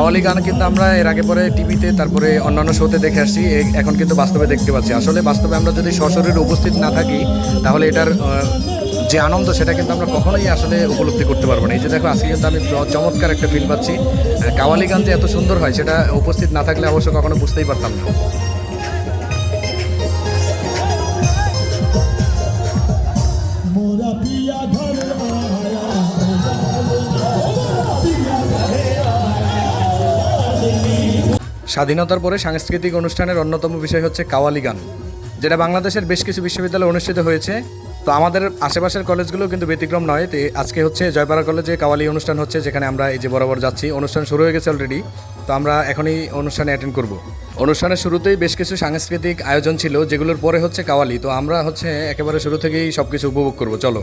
কাওয়ালি গান কিন্তু আমরা এর আগে পরে টিভিতে তারপরে অন্যান্য শোতে দেখে আসছি, এখন কিন্তু বাস্তবে দেখতে পাচ্ছি। আসলে বাস্তবে আমরা যদি সশরীরে উপস্থিত না থাকি তাহলে এটার যে আনন্দ সেটা কিন্তু আমরা কখনোই আসলে উপলব্ধি করতে পারবো না। এই যে দেখো আজকে কিন্তু আমি চমৎকার একটা ফিল পাচ্ছি। কাওয়ালি গান যে এত সুন্দর হয় সেটা উপস্থিত না থাকলে অবশ্য কখনো বুঝতেই পারতাম না। স্বাধীনতার পরে সাংস্কৃতিক অনুষ্ঠানের অন্যতম বিষয় হচ্ছে কাওয়ালি গান, যেটা বাংলাদেশের বেশ কিছু বিশ্ববিদ্যালয়ে অনুষ্ঠিত হয়েছে। তো আমাদের আশেপাশের কলেজগুলো কিন্তু ব্যতিক্রম নয়। তো আজকে হচ্ছে জয়পাড়া কলেজে কাওয়ালি অনুষ্ঠান হচ্ছে, যেখানে আমরা এই যে বরাবর যাচ্ছি। অনুষ্ঠান শুরু হয়ে গেছে অলরেডি, তো আমরা এখনই অনুষ্ঠানে অ্যাটেন্ড করব। অনুষ্ঠানের শুরুতেই বেশ কিছু সাংস্কৃতিক আয়োজন ছিল, যেগুলোর পরে হচ্ছে কাওয়ালি। তো আমরা হচ্ছে একেবারে শুরু থেকেই সব কিছু উপভোগ করবো, চলো।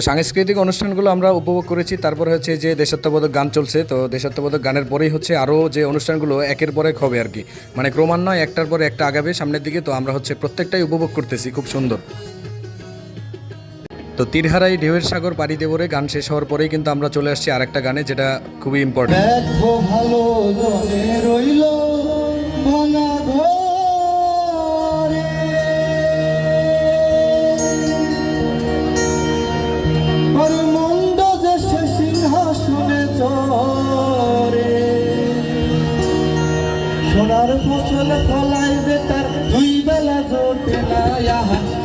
তো সাংস্কৃতিক অনুষ্ঠানগুলো আমরা উপভোগ করেছি। তারপরে হচ্ছে যে দেশাত্মবোধক গান চলছে। তো দেশাত্মবোধক গানের পরেই হচ্ছে আরও যে অনুষ্ঠানগুলো একের পর এক হবে আর কি, মানে ক্রমান্বয়ে একটার পর একটা আগাবে সামনের দিকে। তো আমরা হচ্ছে প্রত্যেকটাই উপভোগ করতেছি, খুব সুন্দর। তো তীরহারাই ঢেউয়ের সাগর পাড়ি দেবরে গান শেষ হওয়ার পরেই কিন্তু আমরা চলে আসছি আরেকটা গানে, যেটা খুবই ইম্পর্টেন্ট। সোনার ফসল ফলাই যে তার দুই বেলা জোটে না,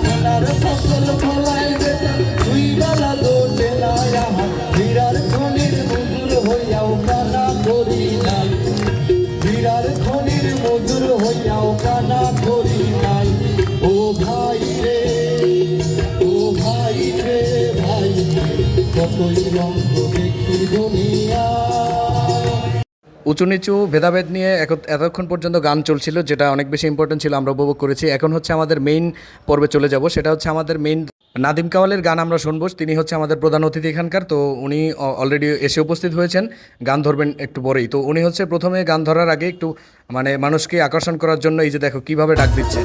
সোনার ফসল ফলাই যে তার দুই বেলা জোটে না। হীরার খনির মজুর হইয়াও কানা করি নাই, হীরার খনির মজুর হইয়াও কানা করি নাই। ও ভাই রে, ও ভাই রে, ভাই কতই রঙ্গ দেখি দুনিয়া। উঁচু নিচু ভেদাভেদ নিয়ে এতক্ষণ পর্যন্ত গান চলছিল, যেটা অনেক বেশি ইম্পর্টেন্ট ছিল, আমরা উপভোগ করেছি। এখন হচ্ছে আমাদের মেইন পর্বে চলে যাব, সেটা হচ্ছে আমাদের মেইন নাদিম কাওয়ালের গান আমরা শুনবো। তিনি হচ্ছে আমাদের প্রধান অতিথি এখানকার। তো উনি অলরেডি এসে উপস্থিত হয়েছেন, গান ধরবেন একটু পরেই। তো উনি হচ্ছে প্রথমে গান ধরার আগে একটু মানে মানুষকে আকর্ষণ করার জন্য এই যে দেখো কীভাবে ডাক দিচ্ছে।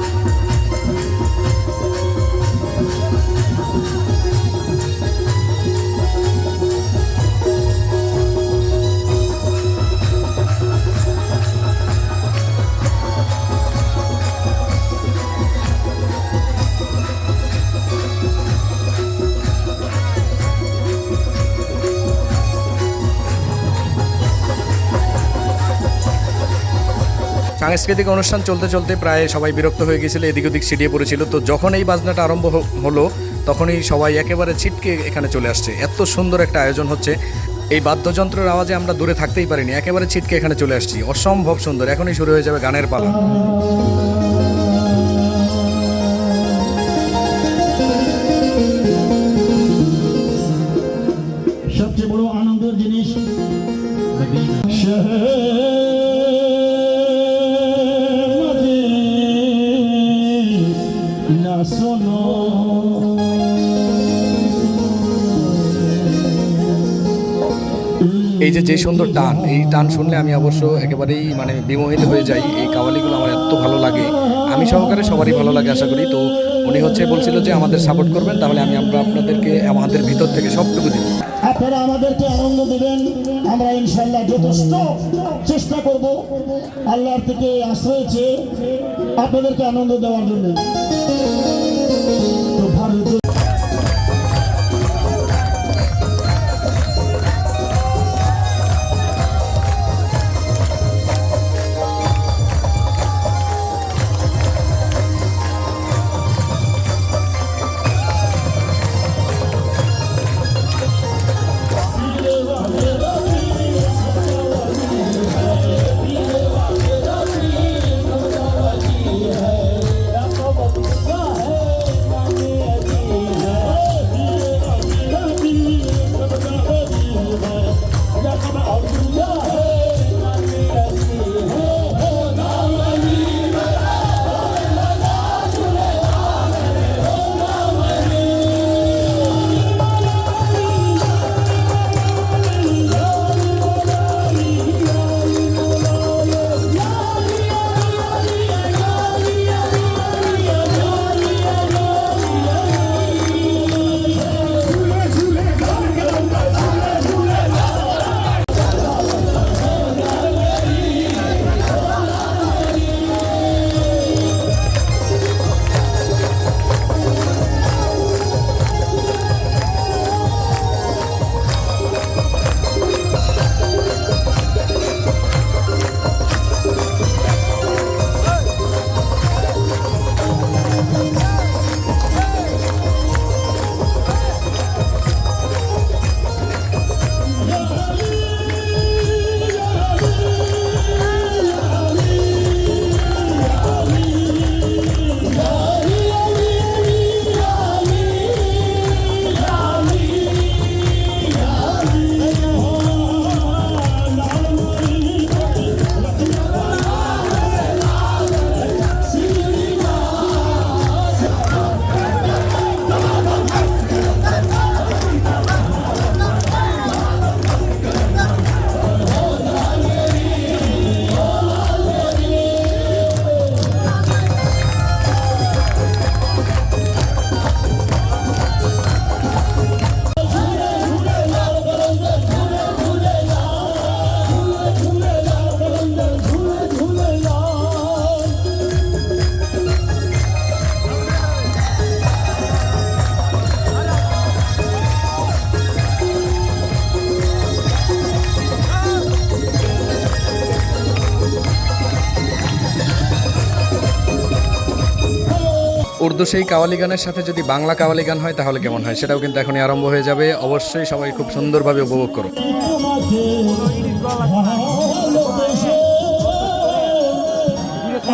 সাংস্কৃতিক অনুষ্ঠান চলতে চলতে প্রায় সবাই বিরক্ত হয়ে গেছিলো, এদিক ওদিক ছিটিয়ে পড়েছিল। তো যখন এই বাজনাটা আরম্ভ হলো তখনই সবাই একেবারে ছিটকে এখানে চলে আসছে। এত সুন্দর একটা আয়োজন হচ্ছে, এই বাদ্যযন্ত্রের আওয়াজে আমরা দূরে থাকতেই পারিনি, একেবারে ছিটকে এখানে চলে আসছি। অসম্ভব সুন্দর। এখনই শুরু হয়ে যাবে গানের পালা। সবচেয়ে বড় আনন্দের জিনিস এই যে সুন্দর টান, এই টান শুনলে আমি অবশ্য একেবারেই মানে বিমোহিত হয়ে যাই। এই কাওয়ালিগুলো আমার এত ভালো লাগে, আমি সহকারে সবারই ভালো লাগে আশা করি। তো উনি হচ্ছে বলছিল যে আমাদের সাপোর্ট করবেন, তাহলে আমরা আপনাদেরকে আমাদের ভিতর থেকে সবটুকু দিব। আপনারা আমাদেরকে আনন্দ দেবেন, আমরা ইনশাআল্লাহ যথেষ্ট চেষ্টা করব আল্লাহর থেকে আশ্রয় চেয়ে আপনাদেরকে আনন্দ দেওয়ার জন্য। তো ভারত উর্দু সেই কাওয়ালি গানের সাথে যদি বাংলা কাওয়ালি গান হয় তাহলে কেমন হয় সেটাও কিন্তু এখনই আরম্ভ হয়ে যাবে। অবশ্যই সবাই খুব সুন্দরভাবে উপভোগ করো।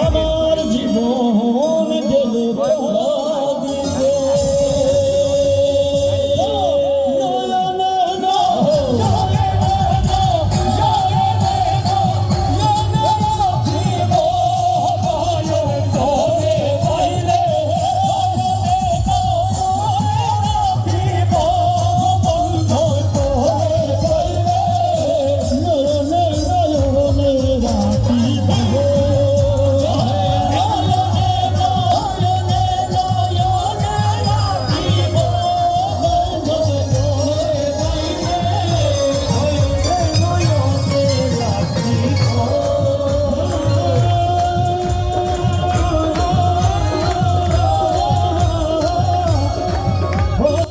আমার জীবন গেল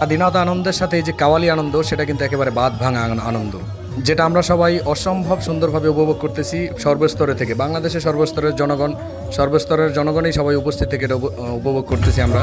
স্বাধীনতা আনন্দের সাথে এই যে কাওয়ালি আনন্দ সেটা কিন্তু একেবারে বাদ ভাঙা আনন্দ, যেটা আমরা সবাই অসম্ভব সুন্দরভাবে উপভোগ করতেছি সর্বস্তরে থেকে। বাংলাদেশের সর্বস্তরের জনগণই সবাই উপস্থিত থেকে এটা উপভোগ করতেছি আমরা।